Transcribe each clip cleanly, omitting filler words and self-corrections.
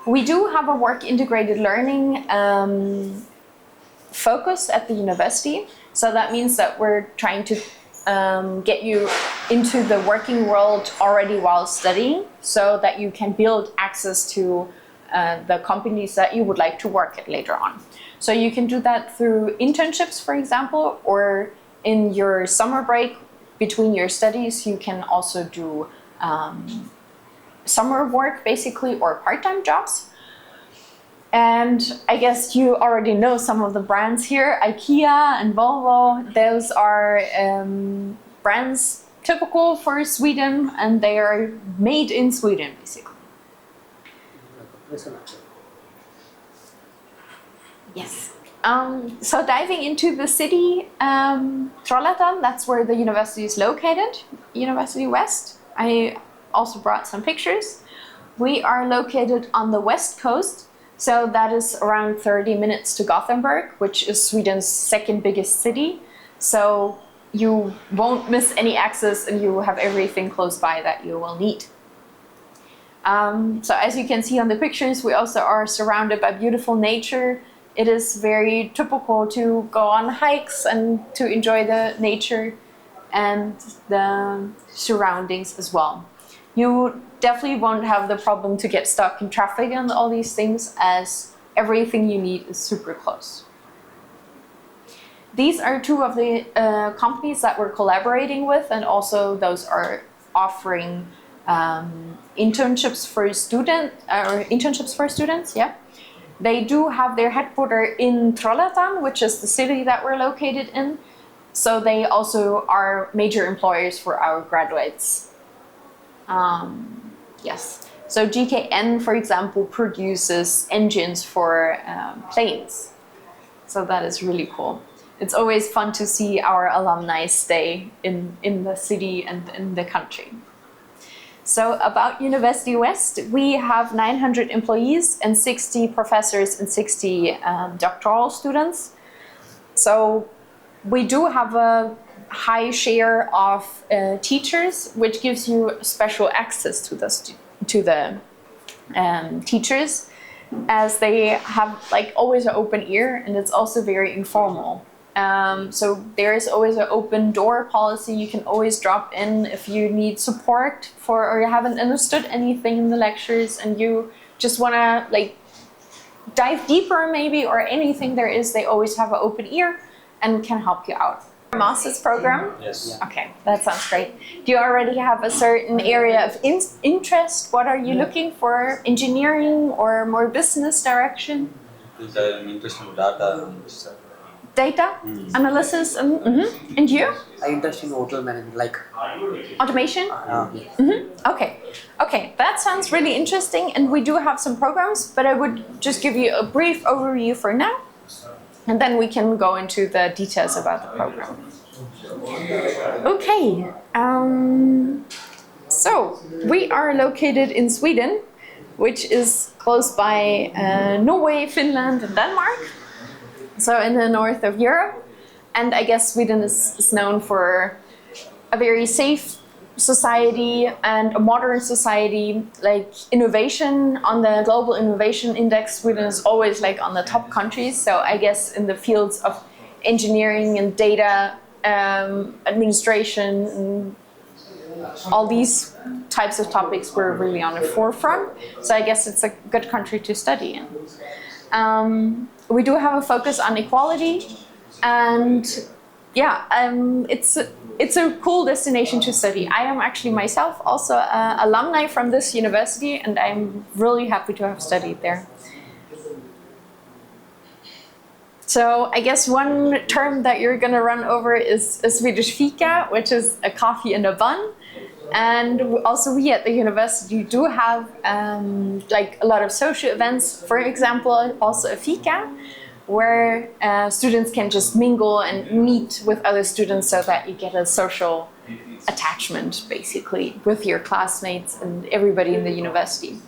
We do have a work integrated learning focus at the university. So that means that we're trying to get you into the working world already while studying, so that you can build access to the companies that you would like to work at later on. So you can do that through internships, for example, or in your summer break between your studies, you can also do summer work basically, or part-time jobs. And I guess you already know some of the brands here, IKEA and Volvo. Those are brands typical for Sweden, and they are made in Sweden basically. Yes. So diving into the city, Trollhättan, that's where the university is located, University West. I also brought some pictures. We are located on the west coast, so that is around 30 minutes to Gothenburg, which is Sweden's second biggest city. So you won't miss any access, and you have everything close by that you will need. So as you can see on the pictures, we also are surrounded by beautiful nature. It is very typical to go on hikes and to enjoy the nature and the surroundings as well. You definitely won't have the problem to get stuck in traffic and all these things, as everything you need is super close. These are two of the companies that we're collaborating with, and also those are offering internships for students. Yeah, they do have their headquarters in Trollhättan, which is the city that we're located in. So they also are major employers for our graduates. Yes. So GKN, for example, produces engines for planes. So that is really cool. It's always fun to see our alumni stay in the city and in the country. So about University West, we have 900 employees and 60 professors and 60 doctoral students. So we do have a high share of teachers, which gives you special access to the teachers, as they have like always an open ear, and it's also very informal. So there is always an open door policy. You can always drop in if you need support for, or you haven't understood anything in the lectures and you just want to like dive deeper maybe, or anything there is, they always have an open ear and can help you out. Master's program? Yes. Okay, that sounds great. Do you already have a certain area of interest? What are you looking for? Engineering or more business direction? I'm interested in data and stuff. Data analysis, and you? I'm interested in hotel management, like Automation? Okay, that sounds really interesting, and we do have some programs, but I would just give you a brief overview for now, and then we can go into the details about the program. Okay, so we are located in Sweden, which is close by Norway, Finland, and Denmark. So in the north of Europe, and I guess Sweden is known for a very safe society and a modern society. Like innovation on the global innovation index, Sweden is always like on the top countries. So I guess in the fields of engineering and data administration and all these types of topics were really on the forefront. So I guess it's a good country to study in. We do have a focus on equality, and yeah, it's a cool destination to study. I am actually myself also an alumni from this university, and I'm really happy to have studied there. So I guess one term that you're gonna run over is a Swedish fika, which is a coffee and a bun. And also we at the university do have like a lot of social events, for example, also a fika, where students can just mingle and meet with other students so that you get a social attachment basically with your classmates and everybody in the university.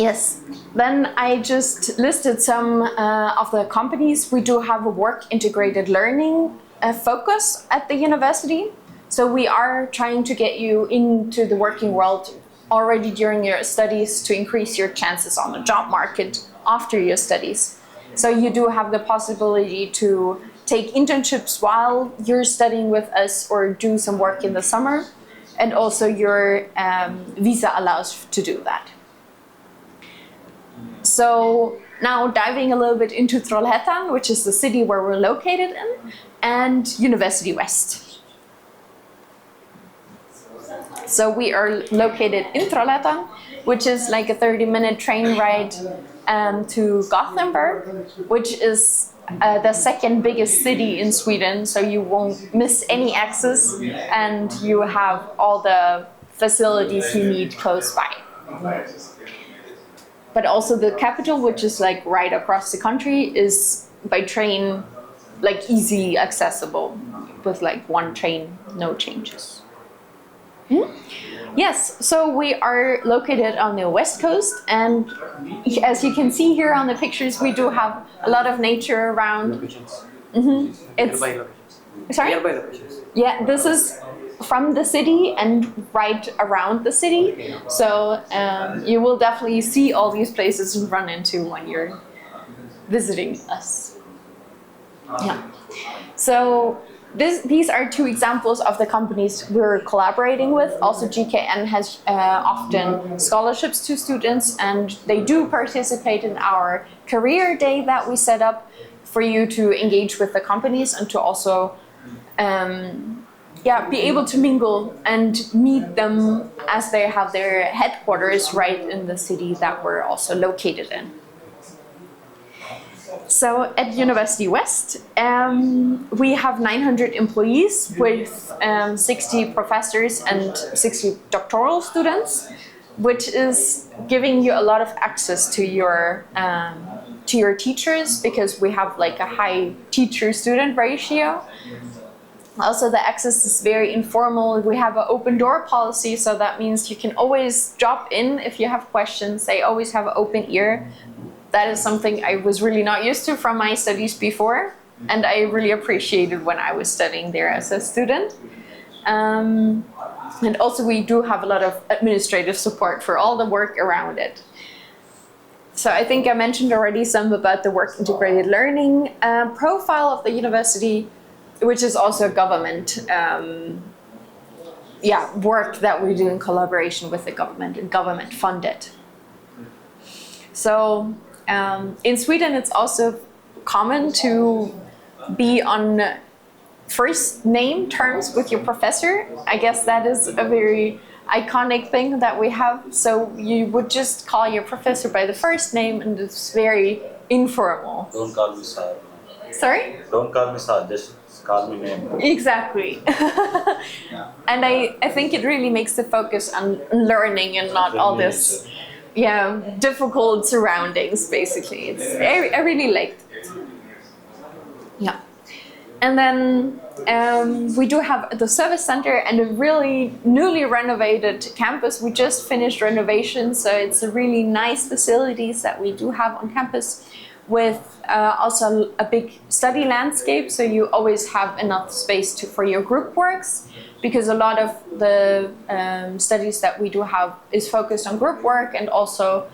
Yes, then I just listed some of the companies. We do have a work integrated learning focus at the university. So we are trying to get you into the working world already during your studies to increase your chances on the job market after your studies. So you do have the possibility to take internships while you're studying with us or do some work in the summer. And also your visa allows to do that. So now diving a little bit into Trollhättan, which is the city where we're located in, and University West. So we are located in Trollhättan, which is like a 30-minute train ride to Gothenburg, which is the second biggest city in Sweden, so you won't miss any access and you have all the facilities you need close by. But also the capital, which is like right across the country, is by train like easy accessible with like one train, no changes. Yes, so we are located on the west coast, and as you can see here on the pictures, we do have a lot of nature around. It's Nearby locations. sorry? Nearby locations. Yeah, this is from the city and right around the city. So you will definitely see all these places and run into when you're visiting us. Yeah. So these are two examples of the companies we're collaborating with. Also, GKN has often scholarships to students, and they do participate in our career day that we set up for you to engage with the companies and to also be able to mingle and meet them as they have their headquarters right in the city that we're also located in. So at University West, we have 900 employees with 60 professors and 60 doctoral students, which is giving you a lot of access to your teachers, because we have like a high teacher-student ratio. Also, the access is very informal. We have an open door policy, so that means you can always drop in if you have questions. They always have an open ear. That is something I was really not used to from my studies before, and I really appreciated when I was studying there as a student. And also we do have a lot of administrative support for all the work around it. So I think I mentioned already some about the work integrated learning profile of the university, which is also government work that we do in collaboration with the government and government funded. So in Sweden, it's also common to be on first name terms with your professor. I guess that is a very iconic thing that we have. So you would just call your professor by the first name, and it's very informal. Don't call me sir. Sorry? Don't call me sir, just call me name. Exactly. And I think it really makes the focus on learning and not all this difficult surroundings, basically. I really liked it. Yeah. And then we do have the service center and a really newly renovated campus. We just finished renovation, so it's a really nice facilities that we do have on campus, with also a big study landscape, so you always have enough space for your group works, because a lot of the studies that we do have is focused on group work and also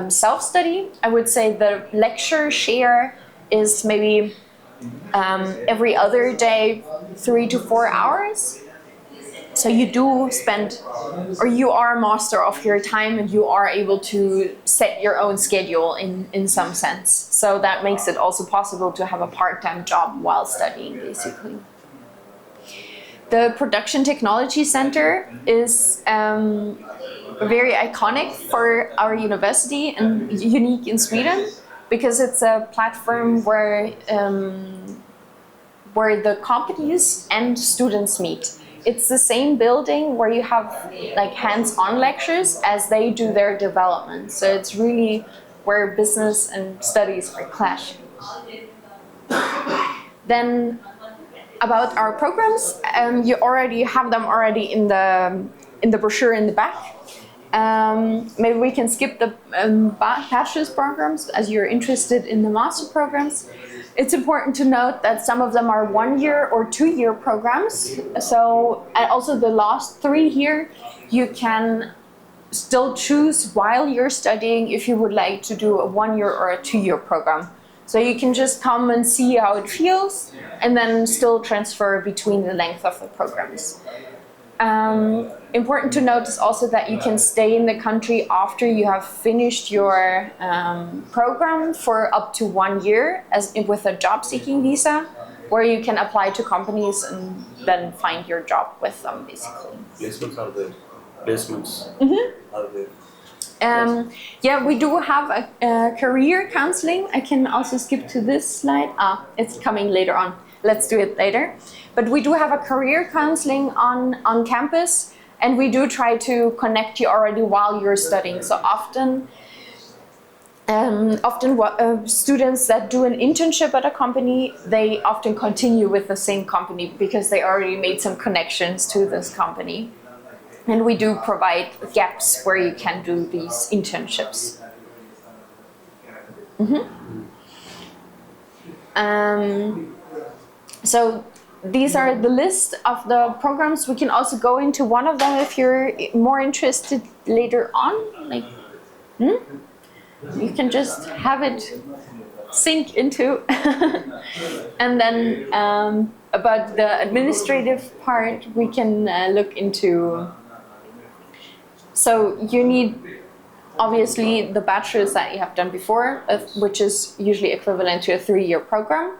self-study. I would say the lecture share is maybe every other day 3 to 4 hours. So you do spend, or you are a master of your time, and you are able to set your own schedule in some sense. So that makes it also possible to have a part-time job while studying, basically. The Production Technology Center is very iconic for our university and unique in Sweden, because it's a platform where the companies and students meet. It's the same building where you have like hands-on lectures as they do their development. So it's really where business and studies are clashing. Then about our programs, you already have them already in the brochure in the back. Maybe we can skip the bachelor's programs as you're interested in the master programs. It's important to note that some of them are 1-year or 2-year programs. So, and also the last 3 here, you can still choose while you're studying if you would like to do a 1 year or a 2 year program. So you can just come and see how it feels and then still transfer between the length of the programs. Important to note is also that you can stay in the country after you have finished your program for up to 1 year with a job-seeking visa, where you can apply to companies and then find your job with them, basically. Placements are there. Placements are there. Yeah, we do have a career counseling. I can also skip to this slide. It's coming later on. Let's do it later. But we do have a career counseling on campus, and we do try to connect you already while you're studying. So often students that do an internship at a company, they often continue with the same company because they already made some connections to this company. And we do provide gaps where you can do these internships. So these are the list of the programs. We can also go into one of them if you're more interested later on. Like, you can just have it sink into. And then about the administrative part, we can look into. So you need obviously the bachelor's that you have done before, which is usually equivalent to a 3-year program.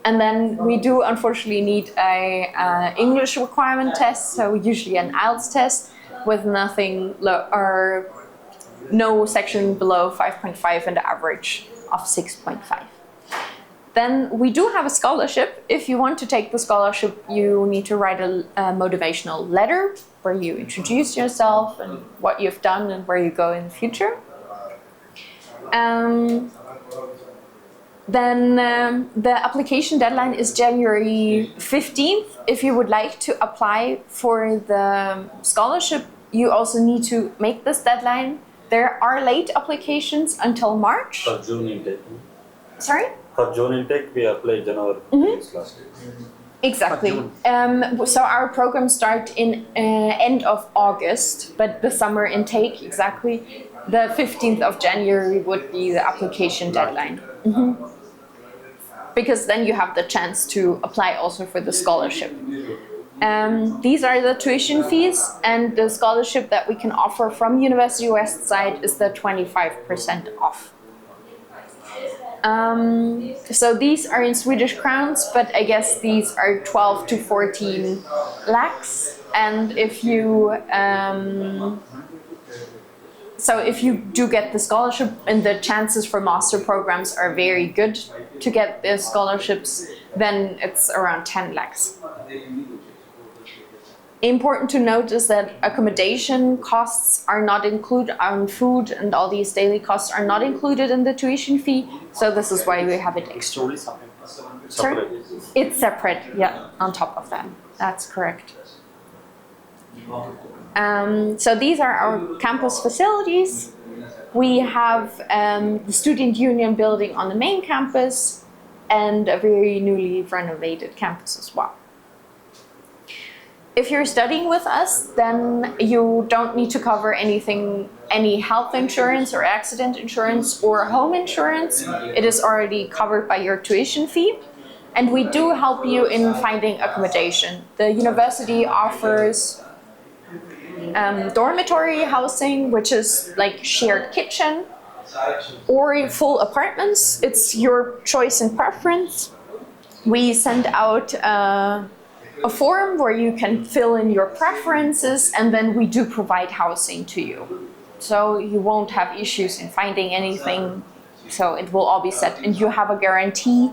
And then we do unfortunately need a English requirement test, so usually an IELTS test with nothing or no section below 5.5 and the average of 6.5. Then we do have a scholarship. If you want to take the scholarship, you need to write a motivational letter where you introduce yourself and what you've done and where you go in the future. Then the application deadline is January 15th. If you would like to apply for the scholarship, you also need to make this deadline. There are late applications until March. For June intake. Sorry? For June intake, we applied January last year. Exactly. So our programs start in end of August, but the summer intake, exactly, the 15th of January would be the application deadline. Because then you have the chance to apply also for the scholarship. These are the tuition fees, and the scholarship that we can offer from University West side is the 25% off. So these are in Swedish crowns, but I guess these are 12 to 14 lakhs. And if you if you do get the scholarship, and the chances for master programs are very good to get the scholarships, then it's around 10 lakhs. Important to note is that accommodation costs are not included, food and all these daily costs are not included in the tuition fee. So this is why we have it extra. Sorry? It's separate, yeah, on top of that. That's correct. So these are our campus facilities. We have the student union building on the main campus and a very newly renovated campus as well. If you're studying with us, then you don't need to cover any health insurance or accident insurance or home insurance. It is already covered by your tuition fee. And we do help you in finding accommodation. The university offers dormitory housing, which is like shared kitchen, or full apartments. It's your choice and preference. We send out a form where you can fill in your preferences, and then we do provide housing to you. So you won't have issues in finding anything. So it will all be set, and you have a guarantee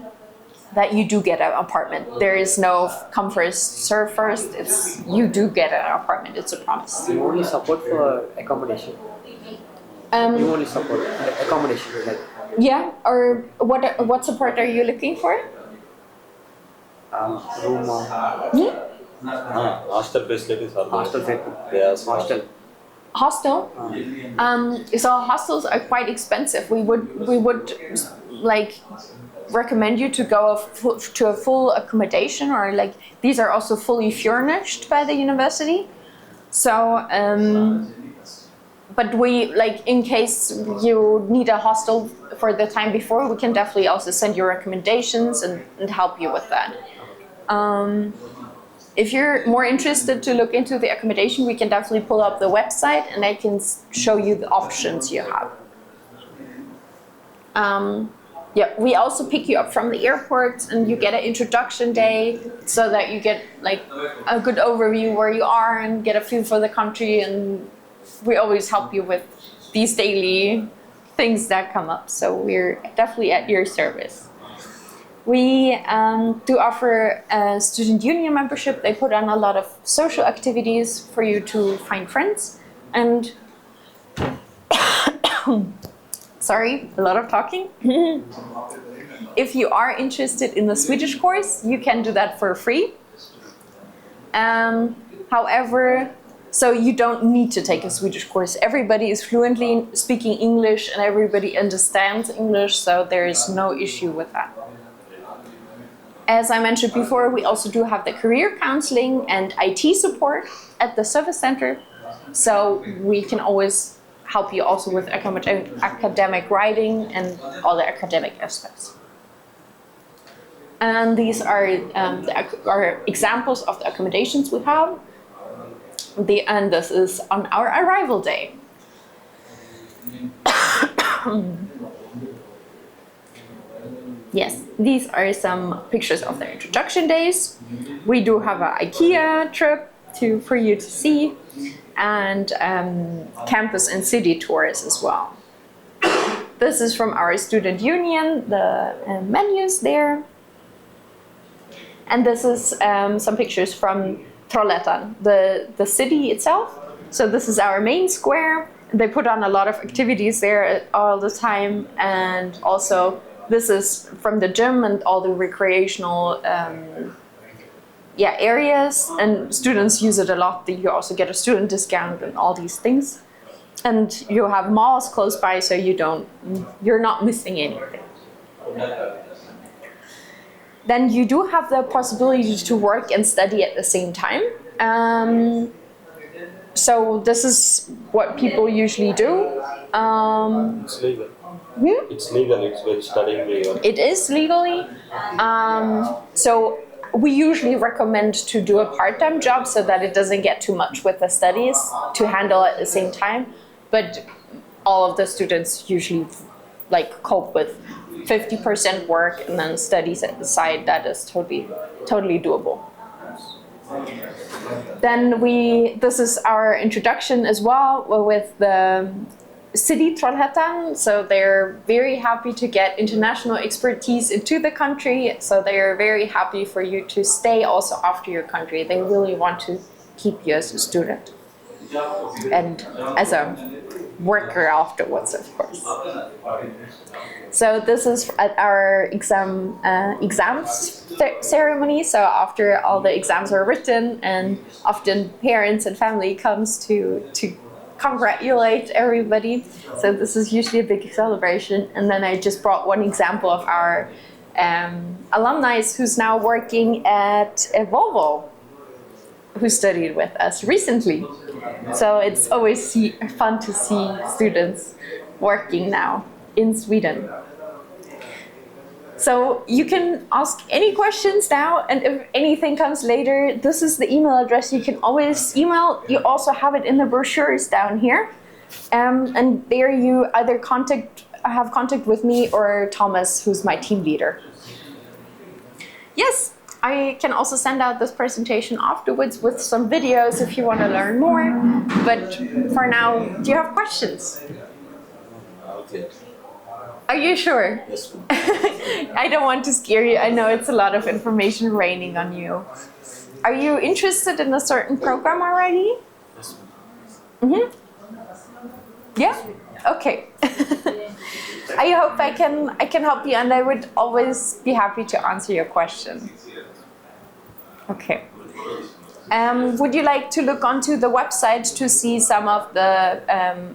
that you do get an apartment. There is no come first, serve first. It's you do get an apartment. It's a promise. You only support for accommodation. You only support accommodation, like. Yeah, or what support are you looking for? Room. Hostel facilities are Hostel. hostel. Hostel. So hostels are quite expensive. We would like recommend you to go to a full accommodation, or like these are also fully furnished by the university. So but we, like, in case you need a hostel for the time before, we can definitely also send you recommendations and help you with that. If you're more interested to look into the accommodation, we can definitely pull up the website and I can show you the options you have. Yeah, we also pick you up from the airport and you get an introduction day so that you get like a good overview where you are and get a feel for the country, and we always help you with these daily things that come up. So we're definitely at your service. We do offer a student union membership. They put on a lot of social activities for you to find friends. And sorry, a lot of talking. If you are interested in the Swedish course, you can do that for free. However, so you don't need to take a Swedish course. Everybody is fluently speaking English and everybody understands English, so there is no issue with that. As I mentioned before, we also do have the career counseling and IT support at the service center. So we can always help you also with academic writing and all the academic aspects. And these are examples of the accommodations we have. And this is on our arrival day. Yes, these are some pictures of the introduction days. We do have an IKEA trip for you to see, and campus and city tours as well. This is from our student union, the menus there. And this is some pictures from Trollhättan, the city itself. So this is our main square. They put on a lot of activities there all the time, and also this is from the gym and all the recreational areas, and students use it a lot. You also get a student discount and all these things. And you have malls close by, so you're not missing anything. Then you do have the possibility to work and study at the same time. So this is what people usually do. It's legal. It's legal, it's when studying legal. It is legally. So we usually recommend to do a part-time job so that it doesn't get too much with the studies to handle at the same time. But all of the students usually cope with 50% work and then studies at the side. That is totally doable. Then this is our introduction as well with the city Trollhättan. So they're very happy to get international expertise into the country. So they're very happy for you to stay also after your country. They really want to keep you as a student and as a worker afterwards, of course. So this is at our exams ceremony. So after all the exams are written, and often parents and family comes to congratulate everybody. So this is usually a big celebration. And then I just brought one example of our alumni who's now working at Volvo, who studied with us recently. So it's always fun to see students working now in Sweden. So you can ask any questions now, and if anything comes later, this is the email address you can always email. You also have it in the brochures down here. And there you either have contact with me or Thomas, who's my team leader. Yes, I can also send out this presentation afterwards with some videos if you want to learn more. But for now, do you have questions? Okay. Are you sure? Yes. I don't want to scare you. I know it's a lot of information raining on you. Are you interested in a certain program already? Yes. Mm-hmm. Yeah? Okay. I hope I can help you, and I would always be happy to answer your question. Okay. Would you like to look onto the website to see some of the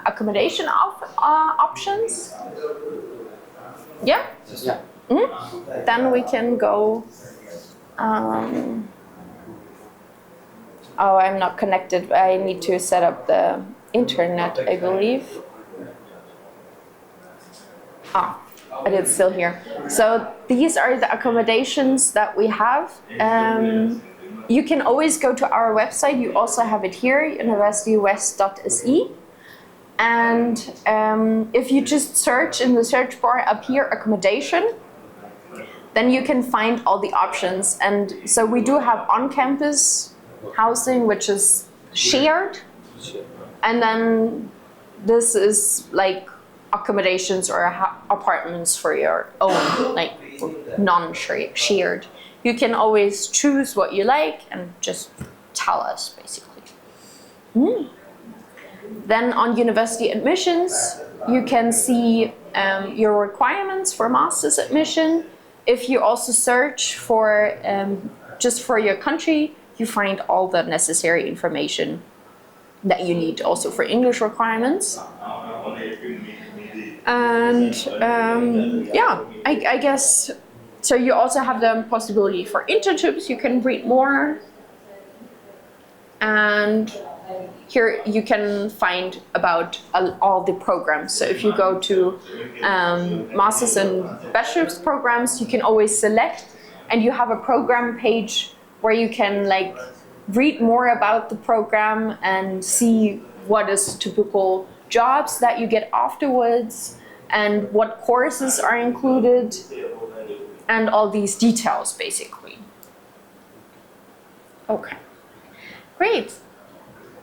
accommodation options? Yeah? Yeah. Mm-hmm. Then we can go. Oh, I'm not connected. I need to set up the internet, I believe. But it's still here. So these are the accommodations that we have. You can always go to our website. You also have it here, universitywest.se. And if you just search in the search bar up here, accommodation, then you can find all the options. And so we do have on-campus housing, which is shared. And then this is like accommodations or apartments for your own, like non-shared. You can always choose what you like and just tell us, basically. Then on university admissions, you can see your requirements for master's admission. If you also search for just for your country, you find all the necessary information that you need also for English requirements. And yeah, I guess, so you also have the possibility for internships. You can read more. And here you can find about all the programs. So if you go to master's and bachelor's programs, you can always select, and you have a program page where you can like read more about the program and see what is typical jobs that you get afterwards and what courses are included and all these details, basically. Okay, great.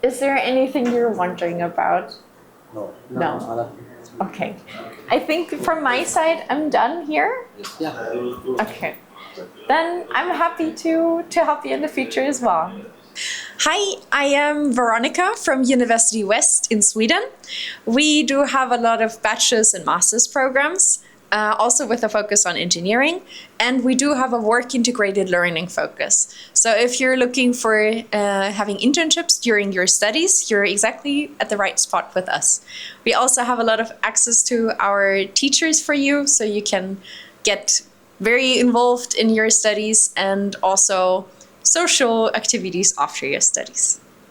Is there anything you're wondering about? No. Okay. I think from my side, I'm done here. Yeah. Okay. Then I'm happy to help you in the future as well. Hi, I am Veronica from University West in Sweden. We do have a lot of bachelor's and master's programs, also with a focus on engineering, and we do have a work integrated learning focus. So if you're looking for having internships during your studies, you're exactly at the right spot with us. We also have a lot of access to our teachers for you, so you can get very involved in your studies and also social activities after your studies.